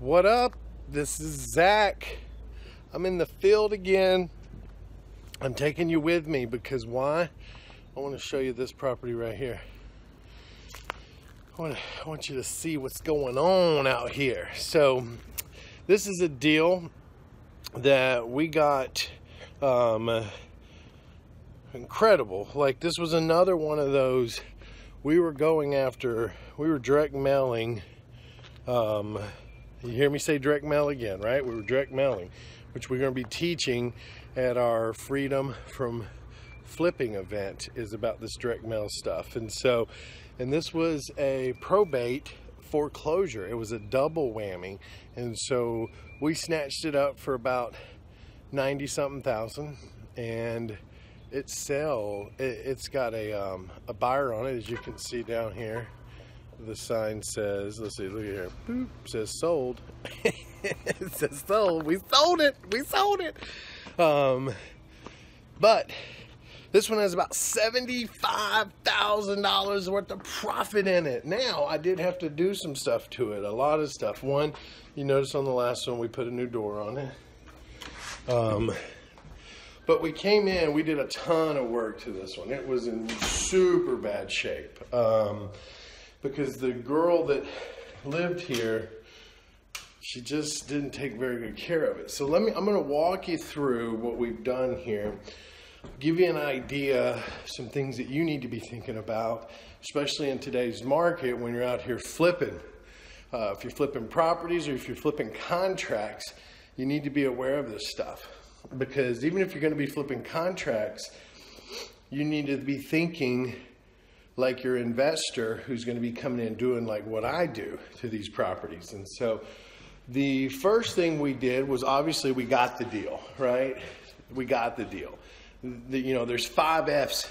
What up? This is Zach. I'm in the field again. I'm taking you with me because why? I want to show you this property right here. I want you to see what's going on out here. So this is a deal that we got incredible. Like, this was another one of those we were going after. We were direct mailing. You hear me say direct mail again, right? We were direct mailing, which we're going to be teaching at our Freedom from Flipping event, is about this direct mail stuff. And this was a probate foreclosure. It was a double whammy. And so we snatched it up for about 90-something thousand, and it's got a buyer on it, as you can see down here. The sign says, let's see, look at here, boop, says sold. It says sold. We sold it. But this one has about $75,000 worth of profit in it. Now, I did have to do some stuff to it, a lot of stuff. One, you notice on the last one, we put a new door on it. But we came in, we did a ton of work to this one. It was in super bad shape. Because the girl that lived here, she just didn't take very good care of it. So I'm going to walk you through what we've done here, give you an idea, some things that you need to be thinking about, especially in today's market when you're out here flipping. If you're flipping properties or if you're flipping contracts, you need to be aware of this stuff. Because even if you're going to be flipping contracts, you need to be thinking like your investor who's going to be coming in doing like what I do to these properties. And so the first thing we did was, obviously, we got the deal, right? We got the deal. There's 5 F's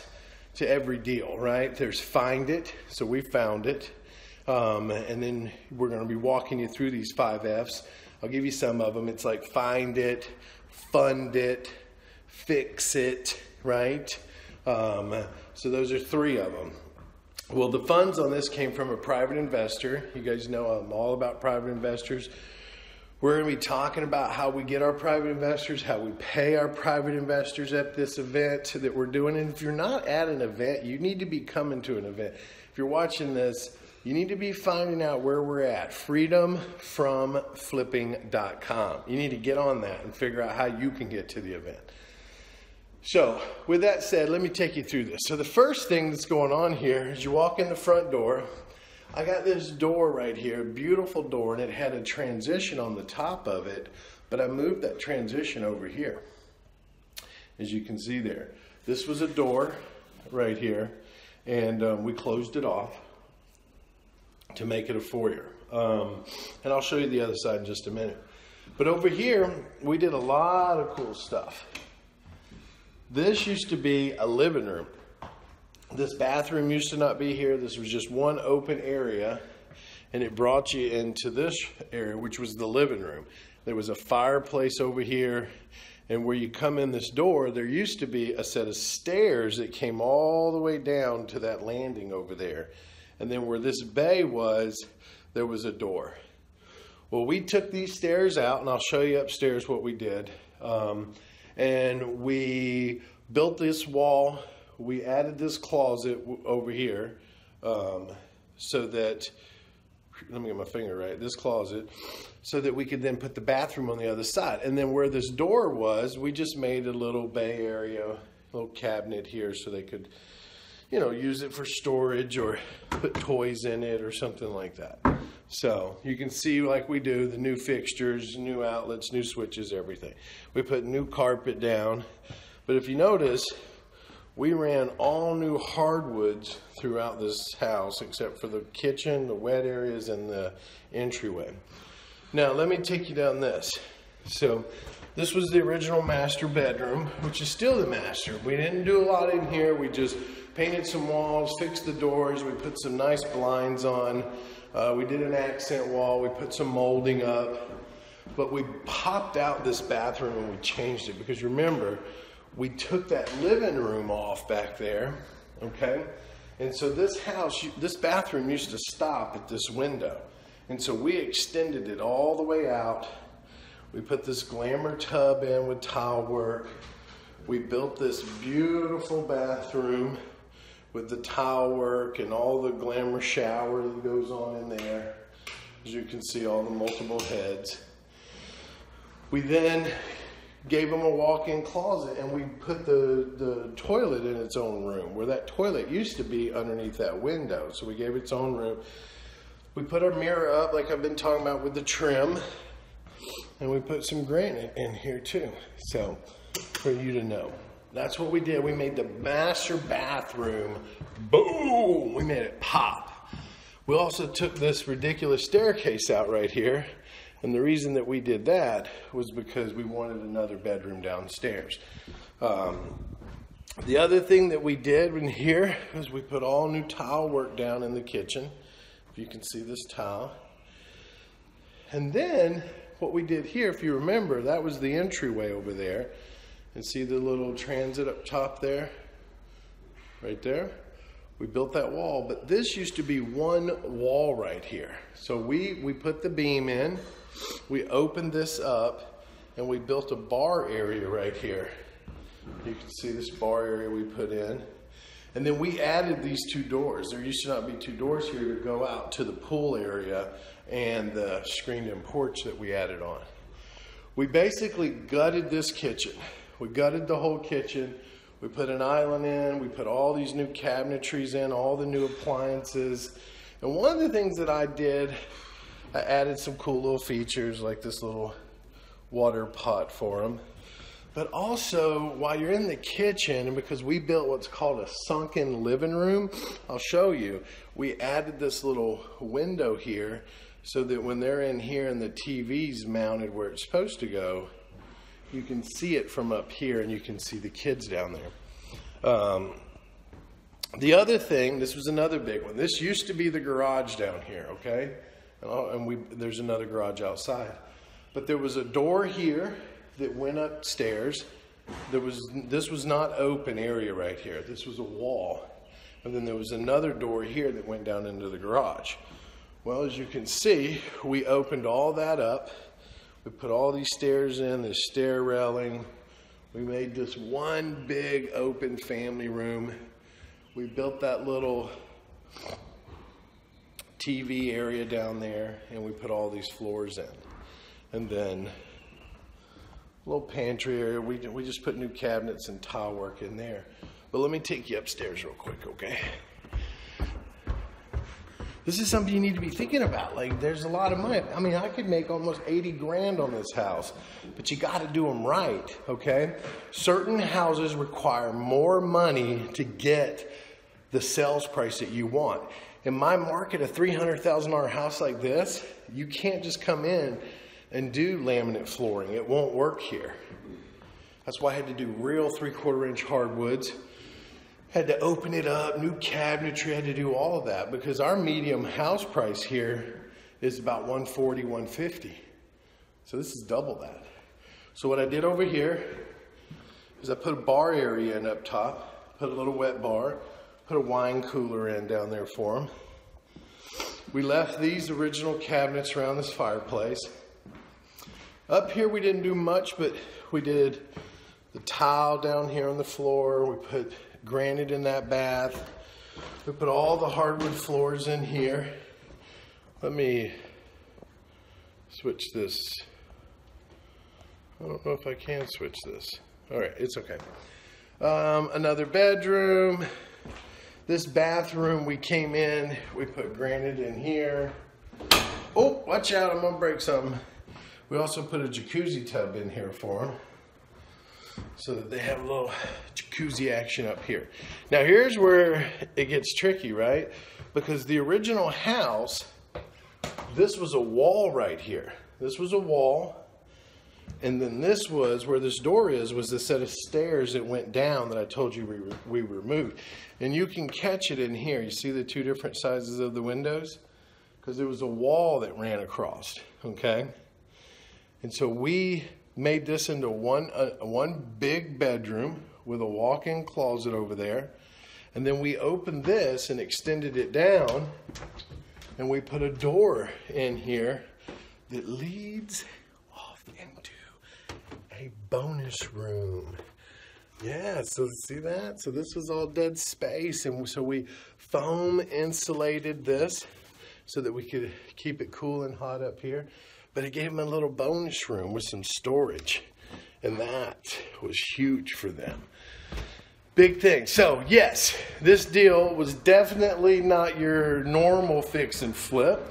to every deal, right? There's find it, so we found it. And then we're going to be walking you through these 5 F's. I'll give you some of them. It's like find it, fund it, fix it, right? So those are 3 of them. Well, the funds on this came from a private investor. You guys know I'm all about private investors. We're going to be talking about how we get our private investors, how we pay our private investors at this event that we're doing. And if you're not at an event, you need to be coming to an event. If you're watching this, you need to be finding out where we're at. freedomfromflipping.com. You need to get on that and figure out how you can get to the event. So, with that said, let me take you through this. So the first thing that's going on here is you walk in the front door. I got this door right here, beautiful door, and it had a transition on the top of it, but I moved that transition over here, as you can see there. This was a door right here, and we closed it off to make it a foyer. And I'll show you the other side in just a minute. But over here, we did a lot of cool stuff. This used to be a living room. This bathroom used to not be here. This was just one open area, and it brought you into this area, which was the living room. There was a fireplace over here, and where you come in this door, there used to be a set of stairs that came all the way down to that landing over there. And then where this bay was, there was a door. Well, we took these stairs out, and I'll show you upstairs what we did. And we built this wall. We added this closet over here so that, let me get my finger right, this closet, so that we could then put the bathroom on the other side. And then where this door was, we just made a little bay area, a little cabinet here so they could, use it for storage or put toys in it or something like that. So you can see, like we do, the new fixtures, new outlets, new switches, everything. We put new carpet down. But if you notice, we ran all new hardwoods throughout this house except for the kitchen, the wet areas, and the entryway. Now, let me take you down this. So this was the original master bedroom, which is still the master. We didn't do a lot in here. We just painted some walls, fixed the doors. We put some nice blinds on. We did an accent wall. We put some molding up. But we popped out this bathroom and we changed it because, remember, we took that living room off back there, okay? And so this house, this bathroom used to stop at this window. And so we extended it all the way out. We put this glamour tub in with tile work. We built this beautiful bathroom with the tile work and all the glamour shower that goes on in there. As you can see, all the multiple heads. We then gave them a walk-in closet, and we put the toilet in its own room, where that toilet used to be underneath that window. So we gave it its own room. We put our mirror up like I've been talking about with the trim, and we put some granite in here too. So for you to know, that's what we did. We made the master bathroom, boom, we made it pop. We also took this ridiculous staircase out right here, and the reason that we did that was because we wanted another bedroom downstairs. The other thing that we did in here is we put all new tile work down in the kitchen. If you can see this tile. And then what we did here, if you remember, that was the entryway over there. And see the little transit up top there? Right there? We built that wall, but this used to be one wall right here. So we put the beam in, we opened this up, and we built a bar area right here. You can see this bar area we put in. And then we added these two doors. There used to not be two doors here to go out to the pool area and the screened-in porch that we added on. We basically gutted this kitchen. We gutted the whole kitchen. We put an island in. We put all these new cabinetries in, all the new appliances. And one of the things that I did, I added some cool little features like this little water pot for them. But also, while you're in the kitchen, and because we built what's called a sunken living room, I'll show you, we added this little window here so that when they're in here and the TV's mounted where it's supposed to go, you can see it from up here and you can see the kids down there. The other thing, this was another big one. This used to be the garage down here, okay? And there's another garage outside. But there was a door here that went upstairs. This was not open area right here. This was a wall. And then there was another door here that went down into the garage. Well, as you can see, we opened all that up. We put all these stairs in, this stair railing. We made this one big open family room. We built that little TV area down there, and we put all these floors in. And then a little pantry area. We just put new cabinets and tile work in there. But let me take you upstairs real quick, okay? This is something you need to be thinking about. Like, there's a lot of money. I mean, I could make almost 80 grand on this house, but you got to do them right, okay? Certain houses require more money to get the sales price that you want. In my market, a $300,000 house like this, you can't just come in and do laminate flooring. It won't work here. That's why I had to do real 3/4 inch hardwoods. Had to open it up, new cabinetry, had to do all of that because our medium house price here is about $140,000, $150,000. So this is double that. So what I did over here is I put a bar area in up top, put a little wet bar, put a wine cooler in down there for them. We left these original cabinets around this fireplace. Up here we didn't do much, but we did the tile down here on the floor. We put granite in that bath. We put all the hardwood floors in here. Let me switch this. I don't know if I can switch this. All right, it's okay. Another bedroom. This bathroom, we came in, we put granite in here. Oh, watch out, I'm gonna break something. We also put a jacuzzi tub in here for them so that they have a little jacuzzi action up here. Now here's where it gets tricky, right? Because the original house, this was a wall right here. This was a wall. And then this was, where this door is, was the set of stairs that went down that I told you we removed. And you can catch it in here. You see the two different sizes of the windows? Because there was a wall that ran across, okay? And so we made this into one big bedroom with a walk-in closet over there. And then we opened this and extended it down And we put a door in here that leads off into a bonus room. Yeah, so see that? So this was all dead space, and so we foam insulated this so that we could keep it cool and hot up here. But it gave them a little bonus room with some storage, and that was huge for them. Big thing. So yes, this deal was definitely not your normal fix and flip,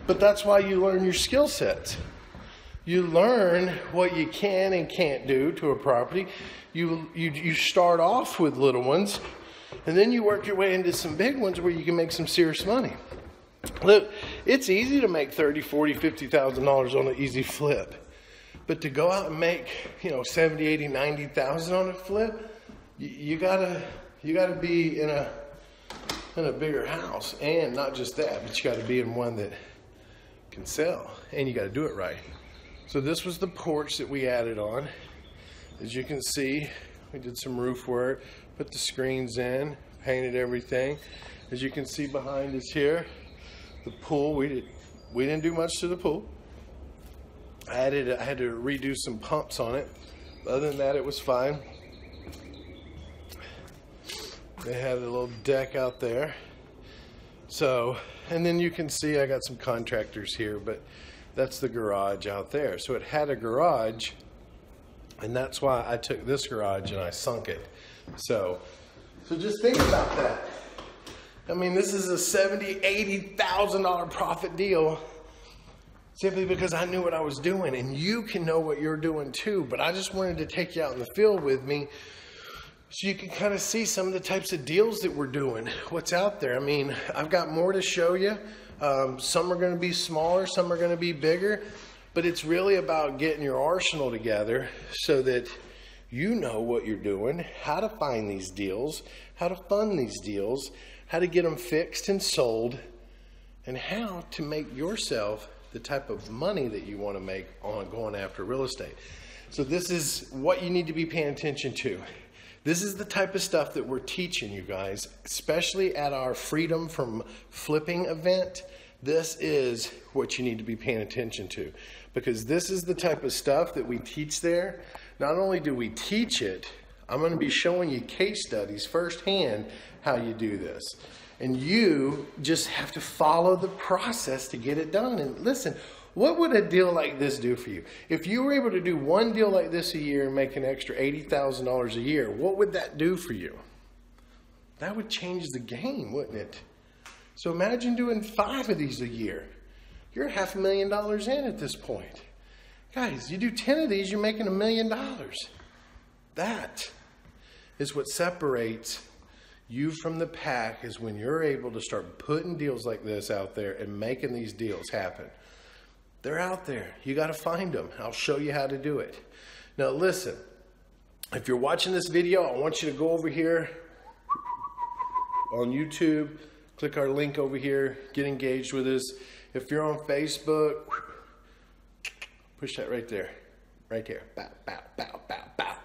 but that's why you learn your skill sets. You learn what you can and can't do to a property. You start off with little ones, and then you work your way into some big ones where you can make some serious money. Look, it's easy to make $30,000, $40,000, $50,000 on an easy flip. But to go out and make, $70,000, $80,000, $90,000 on a flip, you gotta be in a bigger house. And not just that, but you gotta be in one that can sell. And you gotta do it right. So this was the porch that we added on. As you can see, we did some roof work, put the screens in, painted everything. As you can see behind us here, the pool, we didn't do much to the pool. I had to redo some pumps on it. Other than that, it was fine. They had a little deck out there. So, and then you can see I got some contractors here, but that's the garage out there. So it had a garage, and that's why I took this garage and I sunk it. So just think about that. I mean, this is a $70,000, $80,000 profit deal simply because I knew what I was doing, and you can know what you're doing too. But I just wanted to take you out in the field with me so you can kind of see some of the types of deals that we're doing, what's out there. I mean, I've got more to show you. Some are going to be smaller, some are going to be bigger, but it's really about getting your arsenal together so that you know what you're doing, how to find these deals, how to fund these deals, how to get them fixed and sold, and how to make yourself the type of money that you want to make on going after real estate. So this is what you need to be paying attention to. This is the type of stuff that we're teaching you guys, especially at our Freedom from Flipping event. This is what you need to be paying attention to, because this is the type of stuff that we teach there. Not only do we teach it, I'm going to be showing you case studies firsthand how you do this. And you just have to follow the process to get it done. And listen, what would a deal like this do for you? If you were able to do one deal like this a year and make an extra $80,000 a year, what would that do for you? That would change the game, wouldn't it? So imagine doing 5 of these a year. You're $500,000 in at this point. Guys, you do 10 of these, you're making $1 million. That is what separates you from the pack, is when you're able to start putting deals like this out there and making these deals happen. They're out there. You got to find them. I'll show you how to do it. Now listen, if you're watching this video, I want you to go over here on YouTube, click our link over here, get engaged with us. If you're on Facebook, push that right there. Right there. Bow, bow, bow, bow, bow.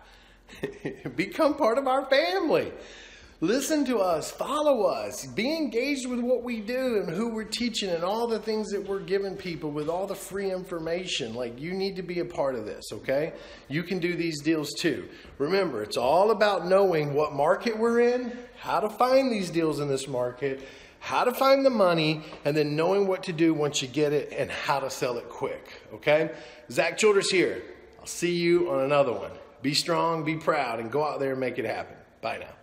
Become part of our family. Listen to us, follow us, be engaged with what we do and who we're teaching and all the things that we're giving people with all the free information. Like, you need to be a part of this, okay? You can do these deals too. Remember, it's all about knowing what market we're in, how to find these deals in this market, how to find the money, and then knowing what to do once you get it and how to sell it quick, okay? Zack Childress here. I'll see you on another one. Be strong, be proud, and go out there and make it happen. Bye now.